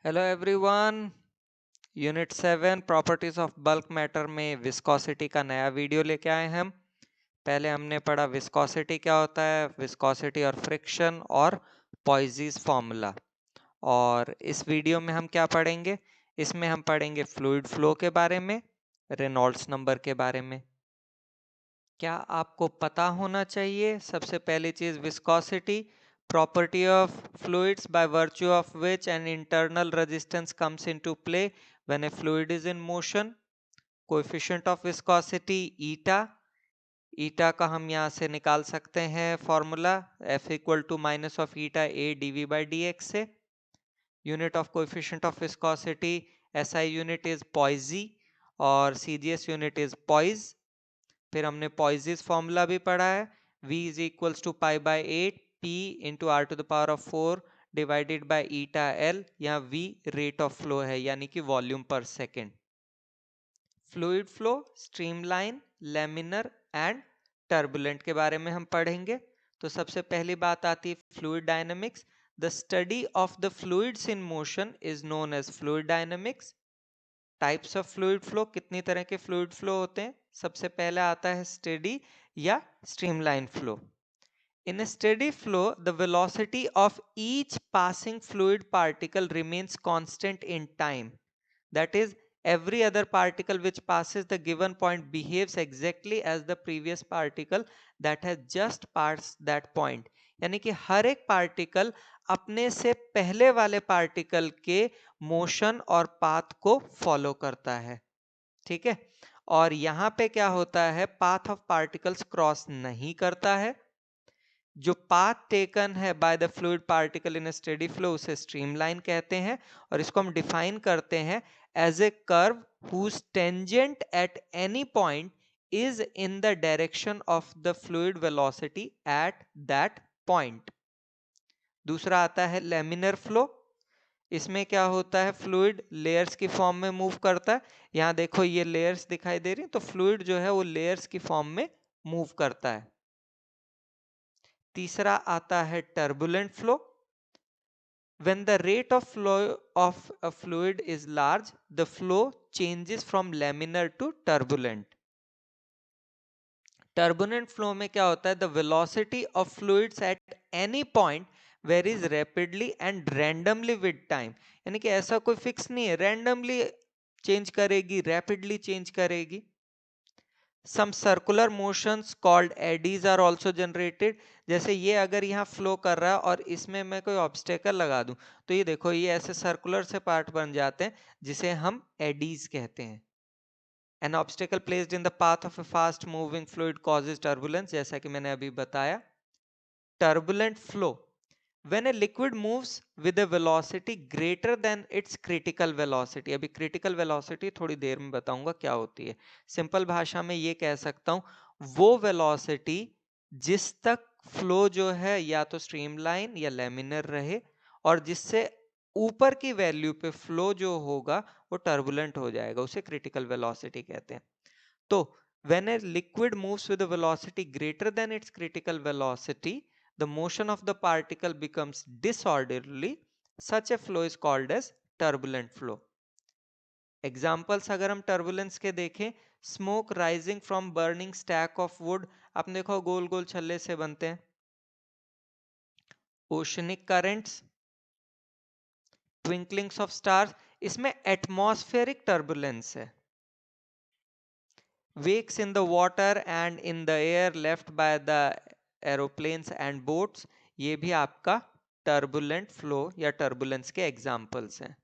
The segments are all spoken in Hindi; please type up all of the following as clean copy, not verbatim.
Hello everyone. Unit 7 properties of bulk matter में विस्कोसिटी का नया वीडियो लेके आए हैं हम। पहले हमने पढ़ा विस्कोसिटी क्या होता है, विस्कोसिटी और फ्रिक्शन और पॉइज़िस फॉर्मूला। और इस वीडियो में हम क्या पढ़ेंगे, इसमें हम पढ़ेंगे फ्लूइड फ्लो के बारे में, रेनॉल्ड्स नंबर के बारे में। क्या आपको पता होना चाहिए सबसे पहली चीज viscosity, property of fluids by virtue of which an internal resistance comes into play when a fluid is in motion. Coefficient of viscosity eta, eta का हम यहाँ से निकाल सकते हैं formula F equal to minus of eta A dV by dx से। Unit of coefficient of viscosity SI unit is poise और CGS यूनिट इज पॉइज। फिर हमने पॉइजिस फॉर्मूला भी पढ़ा है, V is equals to pi by 8 P into r to the power of 4 divided by eta l. यहाँ V रेट ऑफ फ्लो है यानी कि वॉल्यूम पर second. Fluid flow, streamline, laminar and turbulent के बारे में हम पढ़ेंगे। तो सबसे पहली बात आती है fluid dynamics. The study of the fluids in motion is known as fluid dynamics. Types of fluid flow, कितनी तरह के फ्लूइड फ्लो होते हैं। सबसे पहला आता है स्टेडी या streamline flow. In a steady flow, the velocity of each passing fluid particle remains constant in time. That is, every other particle which passes the given point behaves exactly as the previous particle that has just passed that point. यानी कि हर एक पार्टिकल अपने से पहले वाले पार्टिकल के मोशन और पाथ को फॉलो करता है। ठीक है, और यहाँ पे क्या होता है, पाथ ऑफ पार्टिकल्स क्रॉस नहीं करता है। जो पाथ टेकन है by the fluid particle in steady flow उसे स्ट्रीमलाइन कहते हैं, और इसको हम डिफाइन करते हैं as a curve whose tangent at any point is in the direction of the fluid velocity at that point. दूसरा आता है लेमिनर फ्लो। इसमें क्या होता है, फ्लूइड लेयर्स की फॉर्म में मूव करता है। यहाँ देखो ये लेयर्स दिखाई दे रही, तो फ्लूइड जो है वो लेयर्स की फॉर्म में मूव करता है। तीसरा आता है turbulent flow. When the rate of flow of a fluid is large, the flow changes from laminar to turbulent. Turbulent flow में क्या होता है, the velocity of fluids at any point varies rapidly and randomly with time. यानी कि ऐसा कोई फिक्स नहीं है, randomly चेंज करेगी, rapidly चेंज करेगी। Some circular motions called eddies are also generated. जैसे ये अगर यहाँ फ्लो कर रहा है और इसमें मैं कोई ऑब्स्टेकल लगा दूं, तो ये देखो ये ऐसे सर्कुलर से पार्ट बन जाते हैं जिसे हम एडीज कहते हैं। An obstacle placed in the path of a fast moving fluid causes turbulence, जैसा कि मैंने अभी बताया। Turbulent flow, when a liquid moves with a velocity greater than its critical velocity। अभी critical velocity थोड़ी देर में बताऊंगा क्या होती है। सिंपल भाषा में ये कह सकता हूं, वो velocity जिस तक फ्लो जो है या तो स्ट्रीमलाइन या लेमिनर रहे, और जिससे ऊपर की वैल्यू पे फ्लो जो होगा वो टर्बुलेंट हो जाएगा, उसे क्रिटिकल वेलोसिटी कहते हैं। तो when a liquid moves with a velocity greater than its critical velocity, the motion of the particle becomes disorderly. Such a flow is called as turbulent flow. Examples अगर हम turbulence के देखें, smoke rising from burning stack of wood, आपने देखो गोल गोल छल्ले से बनते हैं। Oceanic currents, twinklings of stars, इसमें atmospheric turbulence है। Wakes in the water and in the air left by the aeroplanes and boats, ये भी आपका टर्बुलेंट फ्लो या टर्बुलेंस के एग्जाम्पल्स हैं।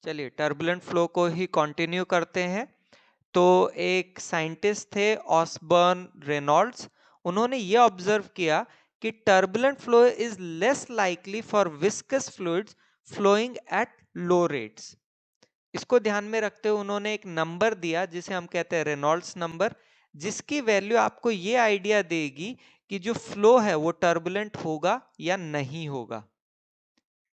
चलिए टर्बुलेंट फ्लो को ही कंटिन्यू करते हैं। तो एक साइंटिस्ट थे ऑसबर्न रेनॉल्ड्स, उन्होंने ये ऑब्जर्व किया कि turbulent flow is less likely for viscous fluids flowing at low rates. इसको ध्यान में रखते हुए उन्होंने एक नंबर दिया जिसे हम कहते हैं रेनॉल्ड्स नंबर, जिसकी वैल्यू आपको ये आइडिया देगी कि जो फ्लो है वो टर्बुलेंट होगा या नहीं होगा।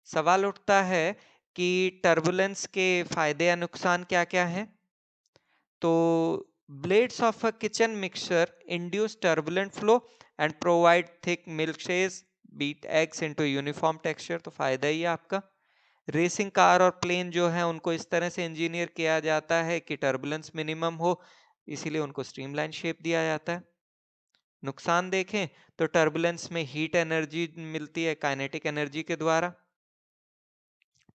सवाल उठता है कि टर्बुलेंस के फायदे या नुकसान क्या क्या हैं। तो blades of a kitchen mixture induce turbulent flow and provide thick milkshakes, beat eggs into uniform texture, तो फायदा ही है आपका। रेसिंग कार और प्लेन जो है उनको इस तरह से इंजीनियर किया जाता है कि टर्बुलेंस मिनिमम हो, इसीलिए उनको स्ट्रीमलाइन शेप दिया जाता है। नुकसान देखें तो टर्बुलेंस में हीट एनर्जी मिलती है काइनेटिक एनर्जी के द्वारा।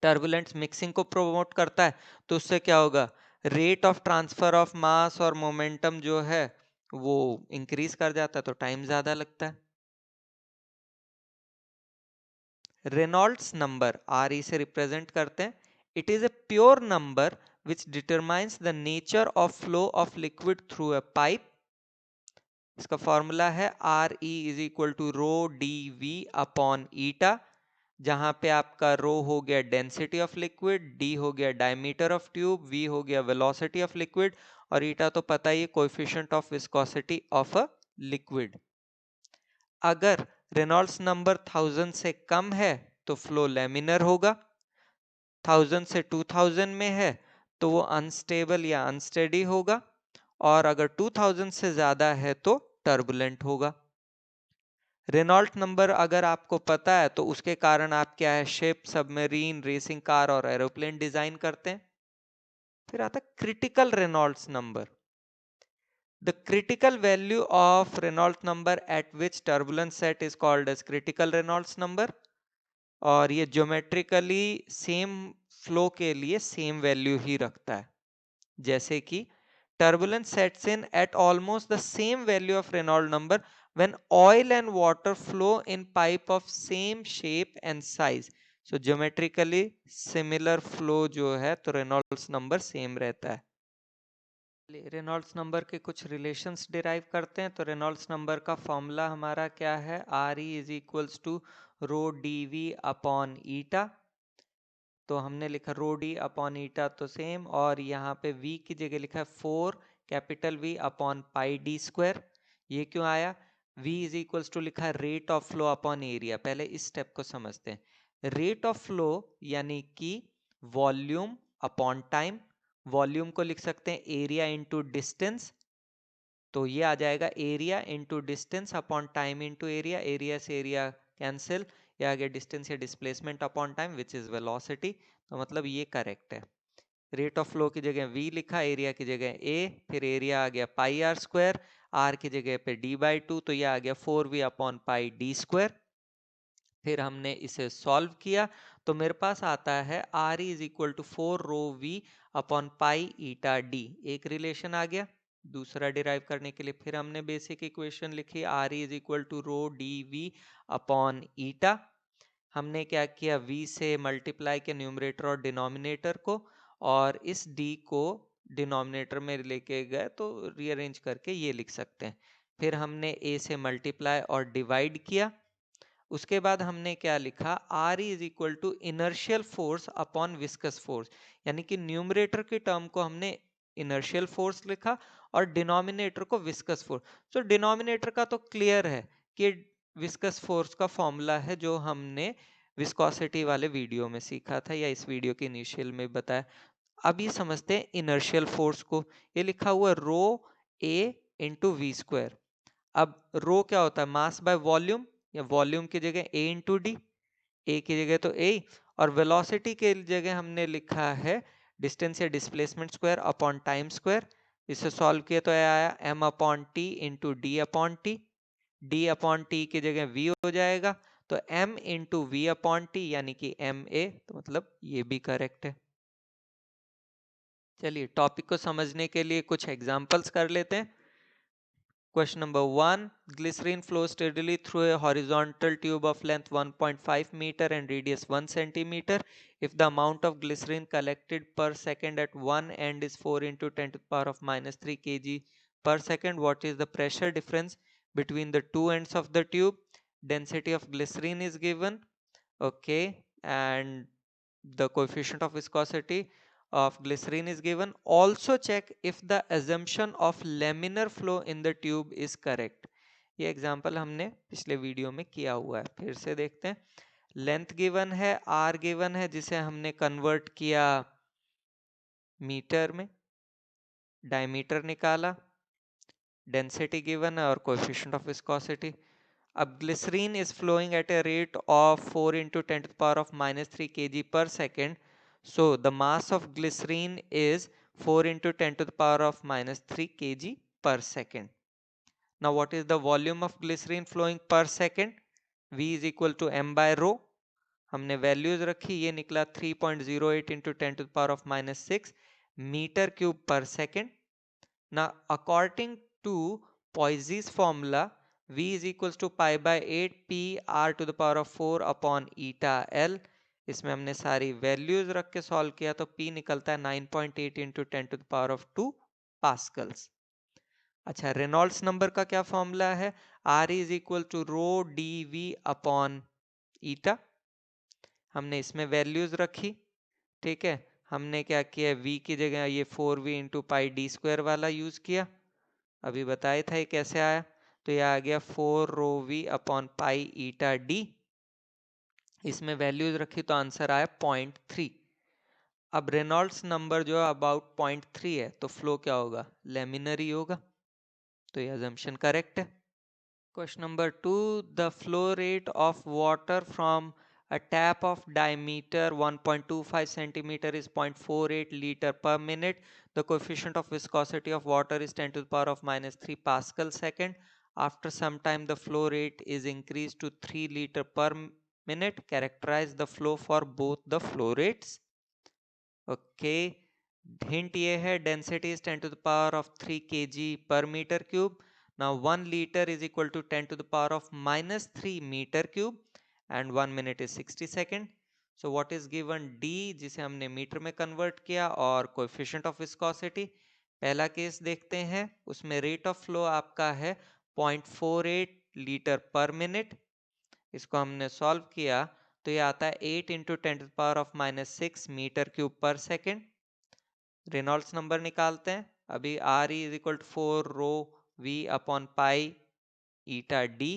टर्बुलेंस मिक्सिंग को प्रोमोट करता है, तो उससे क्या होगा, rate of transfer of mass और मोमेंटम जो है वो इंक्रीज कर जाता है, तो टाइम ज्यादा लगता है। रेनॉल्ड्स नंबर आर ई से रिप्रेजेंट करते हैं। It is a pure number which determines the nature of flow of liquid through a pipe. इसका फॉर्मूला है R E is equal to rho D V upon eta, जहां पे आपका रो हो गया डेंसिटी ऑफ लिक्विड, डी हो गया डायमीटर ऑफ ट्यूब, वी हो गया वेलोसिटी ऑफ लिक्विड, और ईटा तो पता ही है coefficient of viscosity of a liquid. अगर रेनॉल्ड्स नंबर 1000 से कम है तो फ्लो लैमिनर होगा, 1000 से 2000 में है तो वो अनस्टेबल या अनस्टेडी होगा, और अगर 2000 से ज्यादा है तो टर्बुलेंट होगा। रेनॉल्ट नंबर अगर आपको पता है तो उसके कारण आप क्या है, शिप, सबमरीन, रेसिंग कार और एरोप्लेन डिजाइन करते हैं। फिर आता है critical Reynolds number. The critical value of Reynold number at which turbulence set is called as critical Reynolds number, और ये ज्योमेट्रिकली सेम फ्लो के लिए सेम वैल्यू ही रखता है। जैसे कि turbulence sets in at almost the same value of Reynolds number when oil and water flow in pipe of same shape and size. So geometrically similar flow जो है तो रेनॉल्ड्स नंबर सेम रहता है। रेनॉल्ड्स नंबर के कुछ रिलेशंस डिराइव करते हैं। तो रेनॉल्ड्स नंबर का फॉर्मूला हमारा क्या है, R E is equals to rho D V upon eta. तो हमने लिखा रो डी अपॉन ईटा तो सेम, और यहाँ पे v की जगह लिखा है 4 कैपिटल V अपॉन पाई डी स्क्वायर। ये क्यों आया, v इज इक्वल्स टू लिखा है rate of flow upon area. पहले इस स्टेप को समझते हैं। रेट ऑफ फ्लो यानी कि वॉल्यूम अपॉन टाइम, वॉल्यूम को लिख सकते हैं एरिया इंटू डिस्टेंस, तो ये आ जाएगा area into distance upon time into area, area से एरिया कैंसिल, या आ गया डिस्टेंस या displacement upon time which is velocity. तो मतलब ये करेक्ट है। रेट ऑफ फ्लो की जगह v लिखा, एरिया की जगह a, फिर एरिया आ गया पाई आर स्क्वायर, r की जगह पे d/2, तो ये आ गया 4v upon pi D square. फिर हमने इसे सॉल्व किया तो मेरे पास आता है R is equal to 4 rho V upon pi eta D, एक रिलेशन आ गया। दूसरा डिराइव करने के लिए फिर हमने बेसिक इक्वेशन लिखी, R is equal to rho D V upon eta. हमने क्या किया, v से मल्टीप्लाई किया न्यूमरेटर और डिनोमिनेटर को, और इस d को डिनोमिनेटर में लेके गए तो रीअरेंज करके ये लिख सकते हैं। फिर हमने a से मल्टीप्लाई और डिवाइड किया। उसके बाद हमने क्या लिखा, R is equal to inertial force upon viscous force, यानी कि न्यूमरेटर की टर्म को हमने इनर्शियल फोर्स लिखा और डिनोमिनेटर को विस्कस फोर्स। तो डिनोमिनेटर का तो क्लियर है कि विस्कस फोर्स का फॉर्मूला है जो हमने विस्कोसिटी वाले वीडियो में सीखा था या इस वीडियो के इनिशियल में बताया। अब ये समझते हैं इनर्शियल फोर्स को, ये लिखा हुआ रो ए इंटू वी स्क्वायर। अब रो क्या होता है, मास बाय वॉल्यूम, या वॉल्यूम की जगह ए इंटू डी, ए की जगह तो ए, और वेलोसिटी के जगह हमने लिखा है डिस्टेंस या displacement square upon time square. इसे सॉल्व किया तो आया m upon t into d upon t, d upon t की जगह वी हो जाएगा, तो m into v upon t यानी कि एम ए, तो मतलब ये भी करेक्ट है। चलिए टॉपिक को समझने के लिए कुछ एग्जांपल्स कर लेते हैं। Question number 1. Glycerine flows steadily through a horizontal tube of length 1.5 meter and radius 1 centimeter. If the amount of glycerine collected per second at one end is 4 into 10 to the power of minus 3 kg per second, what is the pressure difference between the two ends of the tube? Density of glycerine is given. Okay, and the coefficient of viscosity of glycerine is given. Also check if the assumption of laminar flow in the tube is correct. ये एग्जांपल हमने पिछले वीडियो में किया हुआ है, फिर से देखते हैं। लेंथ गिवन है, r गिवन है जिसे हमने कन्वर्ट किया मीटर में, डायमीटर निकाला, डेंसिटी गिवन है और कोएफिशिएंट ऑफ विस्कोसिटी। अब glycerine is flowing at a rate of 4 into 10 to the power of minus 3 kg per second. So the mass of glycerine is 4 into 10 to the power of minus 3 kg per second. Now what is the volume of glycerine flowing per second? V is equal to m by rho. हमने वैल्यूज रखी, ये निकला 3.08 into 10 to the power of minus 6 meter cube per second. Now according to Poiseuille's formula, V is equals to pi by 8 p r to the power of 4 upon eta L. इसमें हमने सारी वैल्यूज रख के सॉल्व किया तो P निकलता है 9.8 into 10 to the power of 2 pascals. अच्छा, रेनॉल्ड्स नंबर का क्या फॉर्मूला है? R is equal to rho D V upon eta. हमने इसमें वैल्यूज रखी, ठीक है. हमने क्या किया, v की जगह ये 4v into pi D square वाला यूज किया. अभी बताया था ये कैसे आया, तो ये आ गया 4 rho v upon pi eta D. इसमें वैल्यूज रखी तो आंसर आया 0.3. अब रेनॉल्ड्स नंबर जो है अबाउट 0.3 है, तो फ्लो क्या होगा, लेमिनरी होगा. तो ये assumption correct है. Question number 2, the flow rate of water from a tap of diameter 1.25 centimeter is 0.48 liter per minute. The coefficient of viscosity of water is 10 to the power of minus 3 pascal second. After some time the flow rate is increased to 3 liter per minute. Characterize the flow for both the flow rates. Okay, hint ये है density is 10 to the power of 3 kg per meter cube. Now 1 liter is equal to 10 to the power of minus 3 meter cube and 1 minute is 60 second. So what is given, D जिसे हमने मीटर में कन्वर्ट किया और कोएफिशिएंट ऑफ विस्कोसिटी. पहला केस देखते हैं, उसमें रेट ऑफ फ्लो आपका है 0.48 लीटर पर मिनट. इसको हमने सॉल्व किया तो ये आता है 8 into 10 to the power of minus 6 metre cube पर सेकेंड. रेनॉल्ड्स नंबर निकालते हैं. अभी R is equal to 4 rho V upon pi eta d,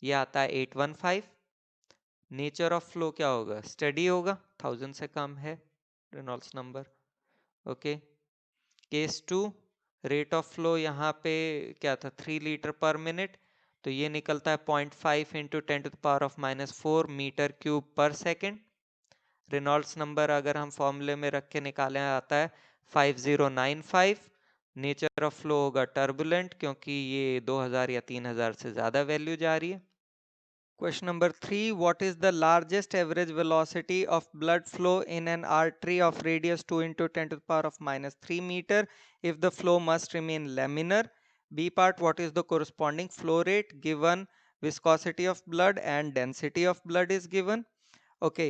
ये आता है 815. नेचर ऑफ फ्लो क्या होगा, स्टडी होगा, 1000 से कम है Reynolds number. Okay, case 2, rate of flow यहाँ पे क्या था, 3 लीटर पर मिनट, तो ये निकलता है 0.5 into 10 to the power of minus 4 metre cube पर सेकेंड. रेनॉल्ड्स नंबर अगर हम फॉर्मूले में रख के निकालें आता है 5095. नेचर ऑफ फ्लो होगा टर्बुलेंट, क्योंकि ये 2000 या 3000 से ज़्यादा वैल्यू जा रही है. Question number 3, what is the largest average velocity of blood flow in an artery of radius 2 into 10 to the power of minus 3 meter if the flow must remain laminar? B part, what is the corresponding flow rate given viscosity of blood and density of blood is given. Okay,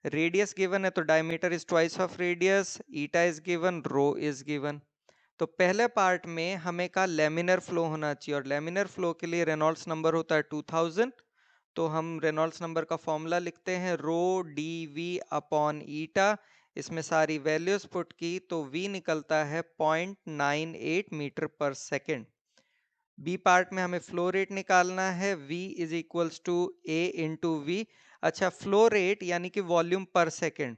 radius given है तो diameter is twice of radius, eta is given, rho is given. तो पहले पार्ट में हमें का लेमिनर फ्लो होना चाहिए और लेमिनर फ्लो के लिए रेनॉल्ड्स नंबर होता है 2000. तो हम रेनॉल्ड्स नंबर का फॉर्मूला लिखते हैं रो डी वी अपॉन ईटा. इसमें सारी वैल्यूज पुट की तो V निकलता है 0.98 मीटर पर सेकेंड. बी पार्ट में हमें फ्लो रेट निकालना है, V is equals to A into v. अच्छा, फ्लो रेट यानी कि वॉल्यूम पर सेकेंड.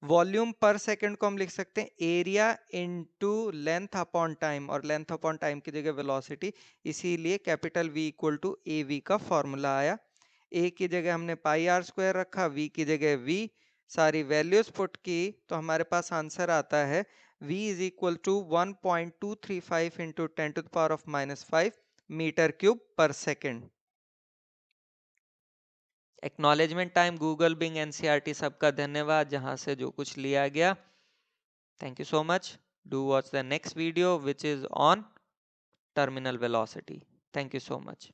वॉल्यूम पर सेकेंड को हम लिख सकते हैं area into length upon time, और लेंथ अपॉन टाइम की जगह वेलोसिटी, इसीलिए capital V equal to AV का फॉर्मूला आया. A की जगह हमने पाई आर स्क्वायर रखा, V की जगह V, सारी वैल्यूज पुट की तो हमारे पास आंसर आता है V is equal to 1.235 into 10 to the power of minus 5 metre cube पर second. Acknowledgement time Google, Bing, NCERT सबका धन्यवाद जहां से जो कुछ लिया गया. Thank you so much. Do watch the next video which is on terminal velocity. Thank you so much.